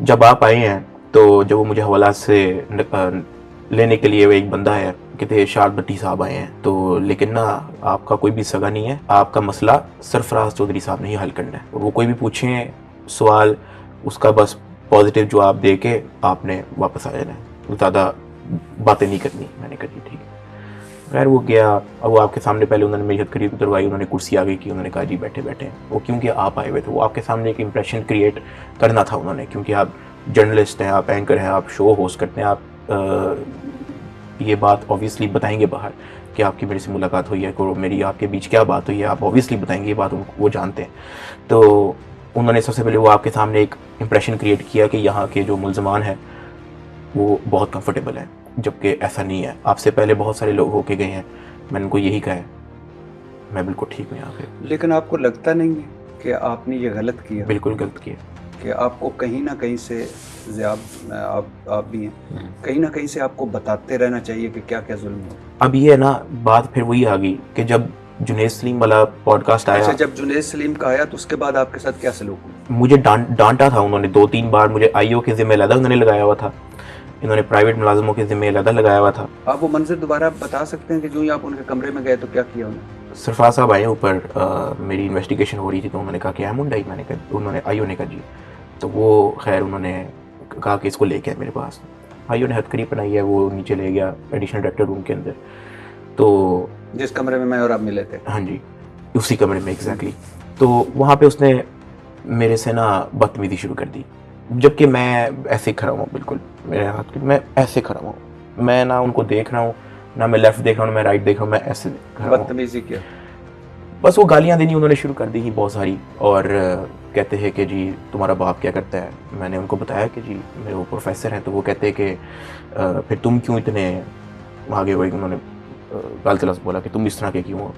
जब आप आए हैं तो जब वो मुझे हवालात से लेने के लिए वो एक बंदा है, कहते हैं शाद भट्टी साहब आए हैं, तो लेकिन ना आपका कोई भी सगा नहीं है, आपका मसला सरफराज चौधरी साहब ने ही हल करना है। वो कोई भी पूछें सवाल, उसका बस पॉजिटिव जवाब दे के आपने वापस आ जाना है, ज़्यादा बातें नहीं करनी। मैंने कहा जी ठीक है। खैर वो गया, अब वो आपके सामने पहले उन्होंने मेरी हथकड़ी उतरवाई, उन्होंने कुर्सी आगे की, उन्होंने कहा जी बैठे बैठे। वो क्योंकि आप आए हुए थे, वो आपके सामने एक इम्प्रेशन क्रिएट करना था उन्होंने, क्योंकि आप जर्नलिस्ट हैं, आप एंकर हैं, आप शो होस्ट करते हैं, आप ये बात ऑब्वियसली बताएंगे बाहर कि आपकी मेरे से मुलाकात हुई है, को मेरी आपके बीच क्या बात हुई है, आप ऑब्वियसली बताएंगे, ये बात वो जानते हैं। तो उन्होंने सबसे पहले वो आपके सामने एक इम्प्रेशन क्रिएट किया कि यहाँ के जो मुलजमान हैं वो बहुत कंफर्टेबल हैं, जबकि ऐसा नहीं है। आपसे पहले बहुत सारे लोग होके गए हैं, मैंने उनको यही कहा है मैं बिल्कुल ठीक हूँ यहाँ पे। लेकिन आपको लगता नहीं है कि आपने ये गलत किया? बिल्कुल गलत किया। कि आपको कहीं ना कहीं से आप भी हैं, कहीं ना कहीं से आपको बताते रहना चाहिए कि क्या क्या जुल्म हो। अब ये ना बात फिर वही आ गई कि जब जुनेद सलीम वाला पॉडकास्ट आया। अच्छा, जब जुनेद सलीम का आया तो उसके बाद आपके साथ क्या सलूक हुआ? मुझे डांटा था उन्होंने 2-3 बार, मुझे आईओ के ज़िम्मे अलग उन्होंने लगाया हुआ था, इन्होंने प्राइवेट मुलाजमों के ज़िम्मे अलग लगाया हुआ था। आप वो मंजर दोबारा बता सकते हैं कि जो ही आप उनके कमरे में गए तो क्या किया उन्होंने? सरफराज साहब आए ऊपर, मेरी इन्वेस्टिगेशन हो रही थी, तो उन्होंने कहा कि अहमुंड आई, मैंने कहा, उन्होंने आईओ ने कहा जी, तो वो खैर उन्होंने कहा कि इसको लेके आए मेरे पास। आईओ ने हथकड़ी बनाई है, वो नीचे ले गया एडिशनल डायरेक्टर रूम के अंदर, तो जिस कमरे में मैं और आप मिले थे? हाँ जी, उसी कमरे में एग्जैक्टली। तो वहाँ पे उसने मेरे से ना बदतमीजी शुरू कर दी, जबकि मैं ऐसे खड़ा हूँ, बिल्कुल मेरे हाथ में मैं ऐसे खड़ा हूँ, मैं ना उनको देख रहा हूँ, ना मैं लेफ्ट देख रहा हूँ, ना मैं राइट देख रहा हूँ, मैं ऐसे खड़ा हूँ। बदतमीजी क्या? बस वो गालियाँ देनी उन्होंने शुरू कर दी थी बहुत सारी, और कहते हैं कि जी तुम्हारा बाप क्या करता है। मैंने उनको बताया कि जी मेरे वो प्रोफेसर हैं, तो वो कहते हैं कि फिर तुम क्यों इतने आगे हुए, उन्होंने गाल तलफ बोला कि तुम इस तरह के क्यों हो।